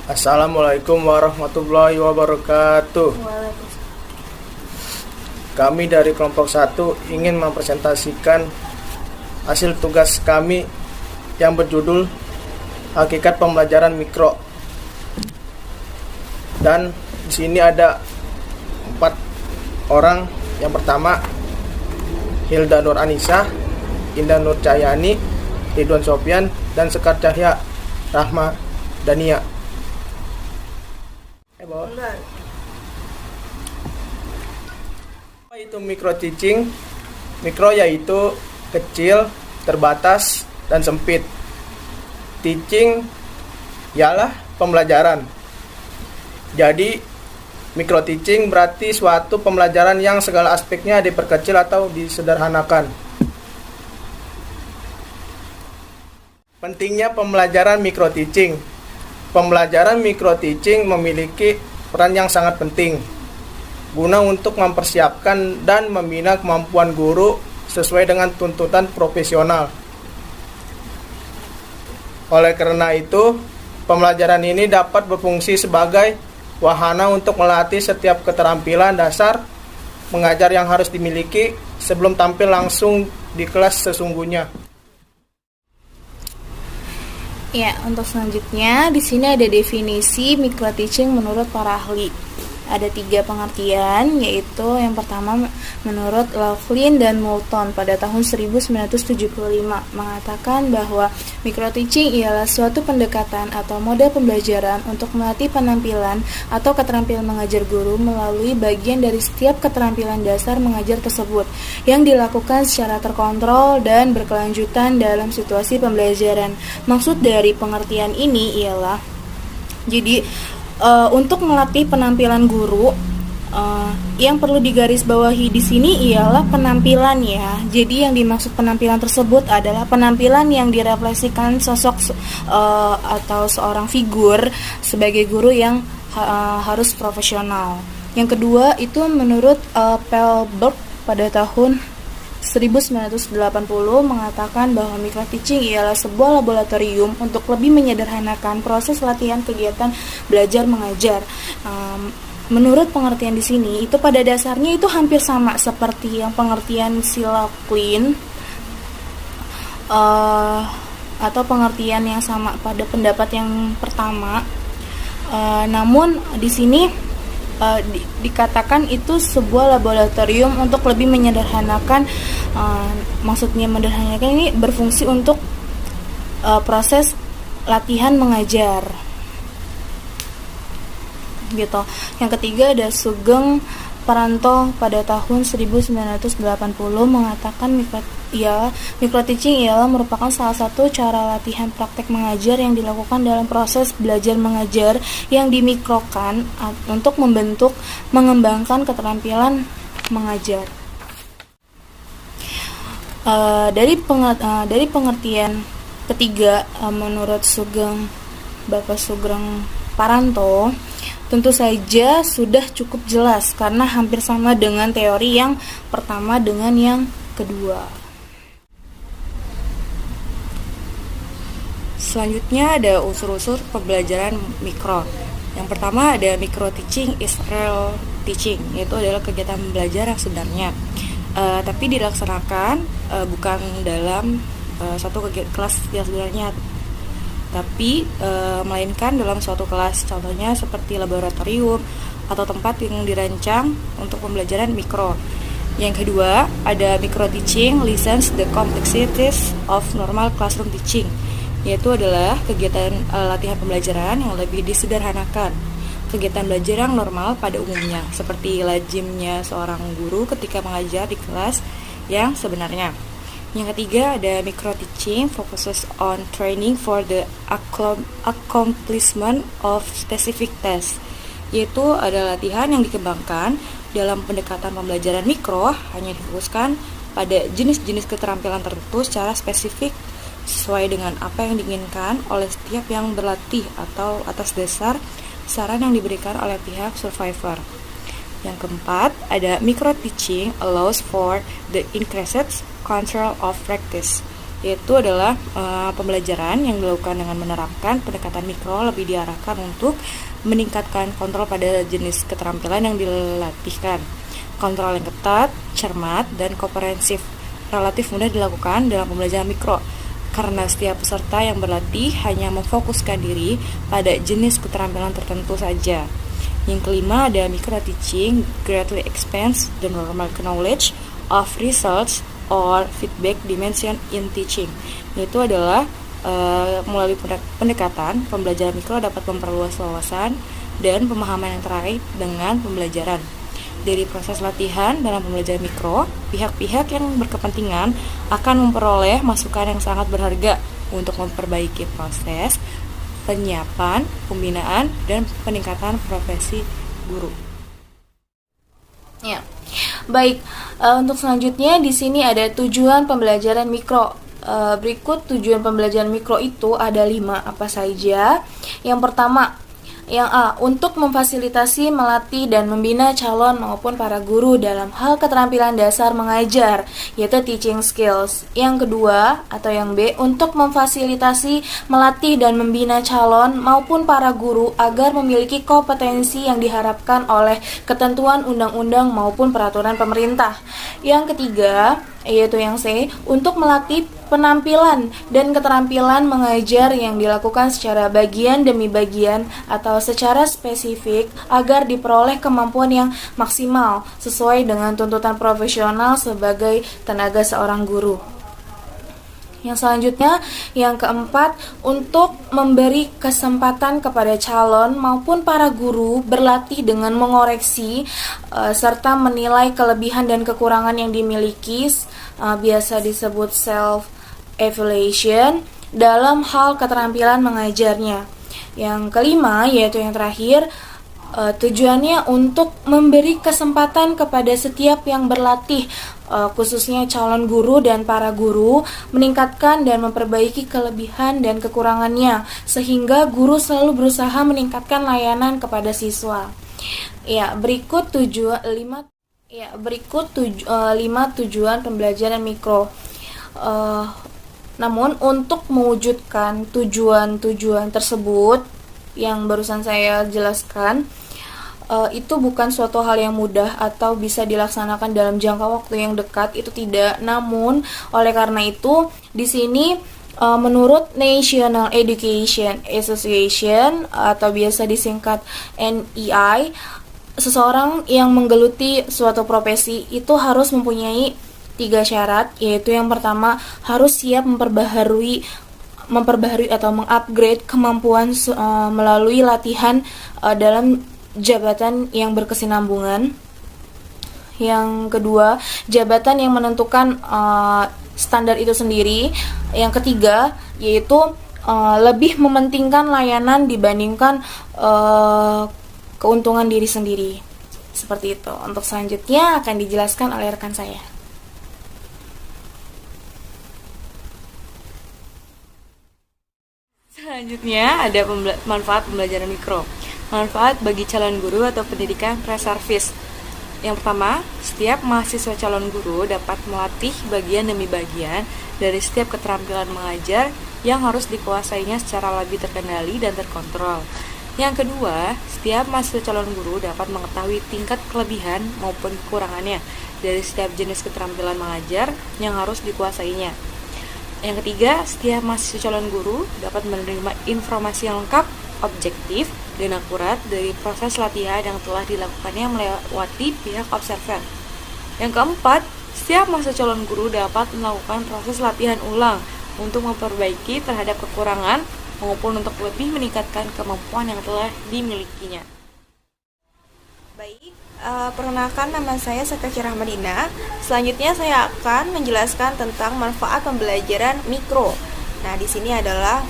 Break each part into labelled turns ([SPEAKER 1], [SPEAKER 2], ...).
[SPEAKER 1] Assalamualaikum warahmatullahi wabarakatuh.
[SPEAKER 2] Waalaikumsalam.
[SPEAKER 1] Kami dari kelompok 1 ingin mempresentasikan hasil tugas kami yang berjudul Hakikat Pembelajaran Mikro. Dan di sini ada 4 orang. Yang pertama, Hilda Nur Anissa, Indah Nur Cahyani, Ridwan Sofyan, dan Sekar Cahya Rahma Dania. Apa itu micro teaching? Mikro yaitu kecil, terbatas, dan sempit. Teaching ialah pembelajaran. Jadi micro teaching berarti suatu pembelajaran yang segala aspeknya diperkecil atau disederhanakan. Pentingnya pembelajaran micro teaching. Pembelajaran micro teaching memiliki peran yang sangat penting guna untuk mempersiapkan dan membina kemampuan guru sesuai dengan tuntutan profesional. Oleh karena itu, pembelajaran ini dapat berfungsi sebagai wahana untuk melatih setiap keterampilan dasar mengajar yang harus dimiliki sebelum tampil langsung di kelas sesungguhnya.
[SPEAKER 2] Ya, untuk selanjutnya di sini ada definisi micro teaching menurut para ahli. Ada 3 pengertian, yaitu yang pertama menurut Laughlin dan Moulton pada tahun 1975 mengatakan bahwa micro teaching ialah suatu pendekatan atau model pembelajaran untuk melatih penampilan atau keterampilan mengajar guru melalui bagian dari setiap keterampilan dasar mengajar tersebut yang dilakukan secara terkontrol dan berkelanjutan dalam situasi pembelajaran. Maksud dari pengertian ini ialah untuk melatih penampilan guru, yang perlu digarisbawahi di sini ialah penampilan ya. Jadi yang dimaksud penampilan tersebut adalah penampilan yang direfleksikan sosok atau seorang figur sebagai guru yang harus profesional. Yang kedua itu menurut Pelberg pada tahun 1980 mengatakan bahwa micro teaching ialah sebuah laboratorium untuk lebih menyederhanakan proses latihan kegiatan belajar mengajar. Menurut pengertian di sini itu pada dasarnya itu hampir sama seperti yang pengertian si Laughlin atau pengertian yang sama pada pendapat yang pertama. Namun di sini dikatakan itu sebuah laboratorium untuk lebih menyederhanakan, maksudnya menyederhanakan ini berfungsi untuk proses latihan mengajar gitu. Yang ketiga ada Sugeng Paranto pada tahun 1980 mengatakan micro teaching ialah merupakan salah satu cara latihan praktek mengajar yang dilakukan dalam proses belajar mengajar yang dimikrokan untuk mengembangkan keterampilan mengajar. Dari pengertian ketiga menurut Bapak Sugeng Paranto tentu saja sudah cukup jelas karena hampir sama dengan teori yang pertama dengan yang kedua.
[SPEAKER 3] Selanjutnya ada unsur-unsur pembelajaran mikro. Yang pertama ada micro teaching is real teaching, yaitu adalah kegiatan belajar yang sebenarnya, tapi dilaksanakan bukan dalam satu kelas yang sebenarnya, tapi melainkan dalam suatu kelas, contohnya seperti laboratorium atau tempat yang dirancang untuk pembelajaran mikro. Yang kedua, ada micro teaching lessens the complexities of normal classroom teaching, yaitu adalah kegiatan latihan pembelajaran yang lebih disederhanakan, kegiatan belajar yang normal pada umumnya, seperti lazimnya seorang guru ketika mengajar di kelas yang sebenarnya. Yang ketiga ada micro teaching focuses on training for the accomplishment of specific tasks, yaitu ada latihan yang dikembangkan dalam pendekatan pembelajaran mikro hanya difokuskan pada jenis-jenis keterampilan tertentu secara spesifik sesuai dengan apa yang diinginkan oleh setiap yang berlatih atau atas dasar saran yang diberikan oleh pihak survivor. Yang keempat, ada micro teaching allows for the increased control of practice, yaitu adalah pembelajaran yang dilakukan dengan menerapkan pendekatan mikro lebih diarahkan untuk meningkatkan kontrol pada jenis keterampilan yang dilatihkan. Kontrol yang ketat, cermat, dan komprehensif relatif mudah dilakukan dalam pembelajaran mikro karena setiap peserta yang berlatih hanya memfokuskan diri pada jenis keterampilan tertentu saja. Yang kelima ada micro teaching greatly expands the normal knowledge of results or feedback dimension in teaching. Itu adalah melalui pendekatan pembelajaran mikro dapat memperluas wawasan dan pemahaman yang terkait dengan pembelajaran. Dari proses latihan dalam pembelajaran mikro, pihak-pihak yang berkepentingan akan memperoleh masukan yang sangat berharga untuk memperbaiki proses penyiapan, pembinaan, dan peningkatan profesi guru.
[SPEAKER 2] Ya, baik. Untuk selanjutnya di sini ada tujuan pembelajaran mikro. Berikut tujuan pembelajaran mikro itu ada 5 apa saja. Yang pertama, yang A, untuk memfasilitasi, melatih, dan membina calon maupun para guru dalam hal keterampilan dasar mengajar, yaitu teaching skills. Yang kedua, atau yang B, untuk memfasilitasi, melatih, dan membina calon maupun para guru agar memiliki kompetensi yang diharapkan oleh ketentuan undang-undang maupun peraturan pemerintah. Yang ketiga, yaitu yang C, untuk melatih penampilan dan keterampilan mengajar yang dilakukan secara bagian demi bagian atau secara spesifik agar diperoleh kemampuan yang maksimal sesuai dengan tuntutan profesional sebagai tenaga seorang guru. Yang selanjutnya, yang keempat, untuk memberi kesempatan kepada calon maupun para guru berlatih dengan mengoreksi serta menilai kelebihan dan kekurangan yang dimiliki, biasa disebut self-evaluation, dalam hal keterampilan mengajarnya. Yang kelima, yaitu yang terakhir, tujuannya untuk memberi kesempatan kepada setiap yang berlatih, khususnya calon guru dan para guru, meningkatkan dan memperbaiki kelebihan dan kekurangannya, sehingga guru selalu berusaha meningkatkan layanan kepada siswa. Berikut 5 tujuan pembelajaran mikro. Namun untuk mewujudkan tujuan-tujuan tersebut yang barusan saya jelaskan, itu bukan suatu hal yang mudah atau bisa dilaksanakan dalam jangka waktu yang dekat, itu tidak. Namun oleh karena itu di sini menurut National Education Association atau biasa disingkat NEI, seseorang yang menggeluti suatu profesi itu harus mempunyai 3 syarat, yaitu yang pertama harus siap memperbaharui atau mengupgrade kemampuan melalui latihan dalam jabatan yang berkesinambungan. Yang kedua, jabatan yang menentukan standar itu sendiri. Yang ketiga, yaitu lebih mementingkan layanan dibandingkan keuntungan diri sendiri. Seperti itu. Untuk selanjutnya akan dijelaskan oleh rekan saya.
[SPEAKER 3] Selanjutnya ada manfaat pembelajaran mikro. Manfaat bagi calon guru atau pendidikan pre-service. Yang pertama, setiap mahasiswa calon guru dapat melatih bagian demi bagian dari setiap keterampilan mengajar yang harus dikuasainya secara lebih terkendali dan terkontrol. Yang kedua, setiap mahasiswa calon guru dapat mengetahui tingkat kelebihan maupun kekurangannya dari setiap jenis keterampilan mengajar yang harus dikuasainya. Yang ketiga, setiap mahasiswa calon guru dapat menerima informasi yang lengkap, objektif, dan akurat dari proses latihan yang telah dilakukannya melewati pihak observer. Yang keempat, setiap mahasiswa calon guru dapat melakukan proses latihan ulang untuk memperbaiki terhadap kekurangan maupun untuk lebih meningkatkan kemampuan yang telah dimilikinya.
[SPEAKER 4] Baik, perkenalkan nama saya Sekeci Rahmadina. Selanjutnya saya akan menjelaskan tentang manfaat pembelajaran mikro. Nah, di sini adalah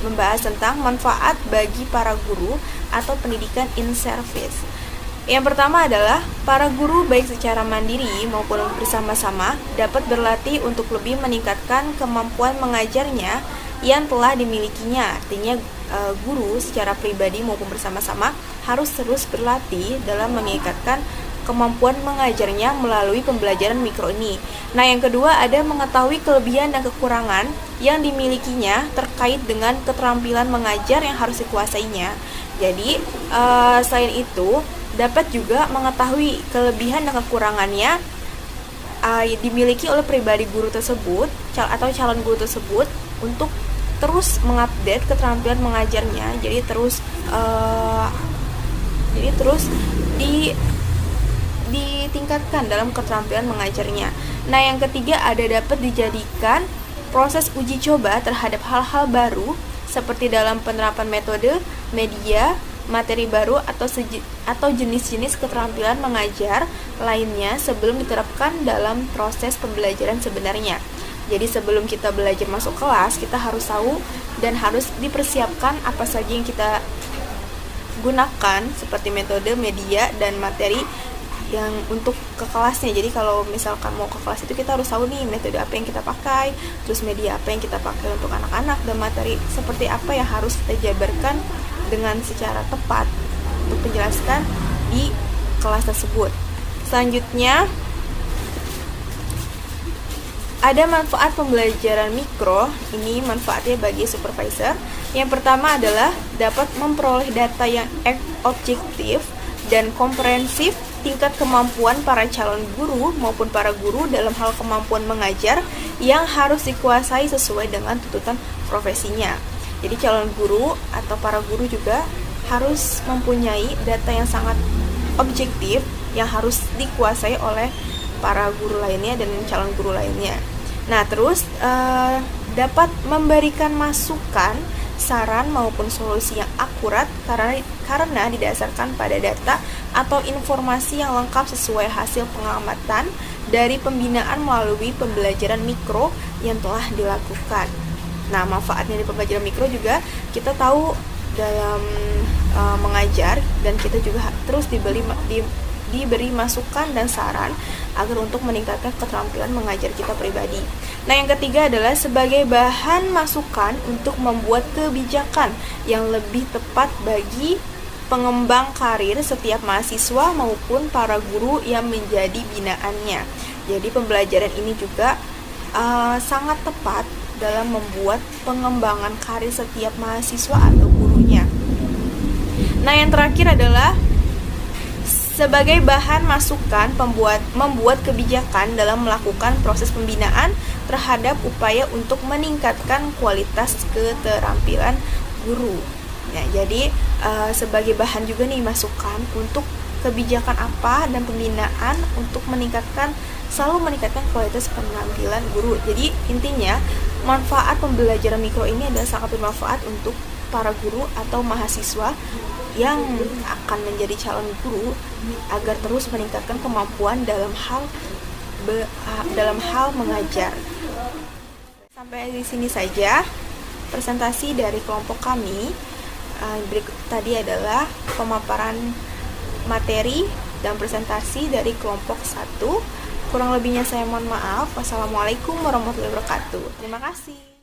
[SPEAKER 4] membahas tentang manfaat bagi para guru atau pendidikan in service. Yang pertama adalah para guru baik secara mandiri maupun bersama-sama dapat berlatih untuk lebih meningkatkan kemampuan mengajarnya yang telah dimilikinya. Artinya guru secara pribadi maupun bersama-sama harus terus berlatih dalam meningkatkan kemampuan mengajarnya melalui pembelajaran mikro ini. Nah, yang kedua ada mengetahui kelebihan dan kekurangan yang dimilikinya terkait dengan keterampilan mengajar yang harus dikuasainya. Jadi, selain itu, dapat juga mengetahui kelebihan dan kekurangannya dimiliki oleh pribadi guru tersebut atau calon guru tersebut untuk terus mengupdate keterampilan mengajarnya. Jadi terus ditingkatkan dalam keterampilan mengajarnya. Nah, yang ketiga ada dapat dijadikan proses uji coba terhadap hal-hal baru seperti dalam penerapan metode, media, materi baru atau jenis-jenis keterampilan mengajar lainnya sebelum diterapkan dalam proses pembelajaran sebenarnya. Jadi sebelum kita belajar masuk kelas, kita harus tahu dan harus dipersiapkan apa saja yang kita gunakan seperti metode, media, dan materi yang untuk ke kelasnya. Jadi kalau misalkan mau ke kelas itu kita harus tahu nih metode apa yang kita pakai, terus media apa yang kita pakai untuk anak-anak, dan materi seperti apa yang harus kita jabarkan dengan secara tepat untuk menjelaskan di kelas tersebut. Selanjutnya ada manfaat pembelajaran mikro. Ini manfaatnya bagi supervisor. Yang pertama adalah dapat memperoleh data yang objektif dan komprehensif tingkat kemampuan para calon guru maupun para guru dalam hal kemampuan mengajar yang harus dikuasai sesuai dengan tuntutan profesinya. Jadi calon guru atau para guru juga harus mempunyai data yang sangat objektif yang harus dikuasai oleh para guru lainnya dan calon guru lainnya. Nah, terus dapat memberikan masukan, saran maupun solusi yang akurat karena didasarkan pada data atau informasi yang lengkap sesuai hasil pengamatan dari pembinaan melalui pembelajaran mikro yang telah dilakukan. Nah, manfaatnya di pembelajaran mikro juga kita tahu dalam mengajar, dan kita juga terus diberi masukan dan saran agar untuk meningkatkan keterampilan mengajar kita pribadi. Nah, yang ketiga adalah sebagai bahan masukan untuk membuat kebijakan yang lebih tepat bagi pengembang karir setiap mahasiswa maupun para guru yang menjadi binaannya. Jadi pembelajaran ini juga sangat tepat dalam membuat pengembangan karir setiap mahasiswa atau gurunya. Nah, yang terakhir adalah sebagai bahan masukan membuat kebijakan dalam melakukan proses pembinaan terhadap upaya untuk meningkatkan kualitas keterampilan guru. Nah, jadi sebagai bahan juga nih masukan untuk kebijakan apa dan pembinaan untuk selalu meningkatkan kualitas penampilan guru. Jadi intinya manfaat pembelajaran mikro ini adalah sangat bermanfaat untuk para guru atau mahasiswa yang akan menjadi calon guru agar terus meningkatkan kemampuan dalam hal mengajar. Sampai di sini saja presentasi dari kelompok kami. Berikut tadi adalah pemaparan materi dan presentasi dari kelompok 1. Kurang lebihnya saya mohon maaf. Wassalamualaikum warahmatullahi wabarakatuh. Terima kasih.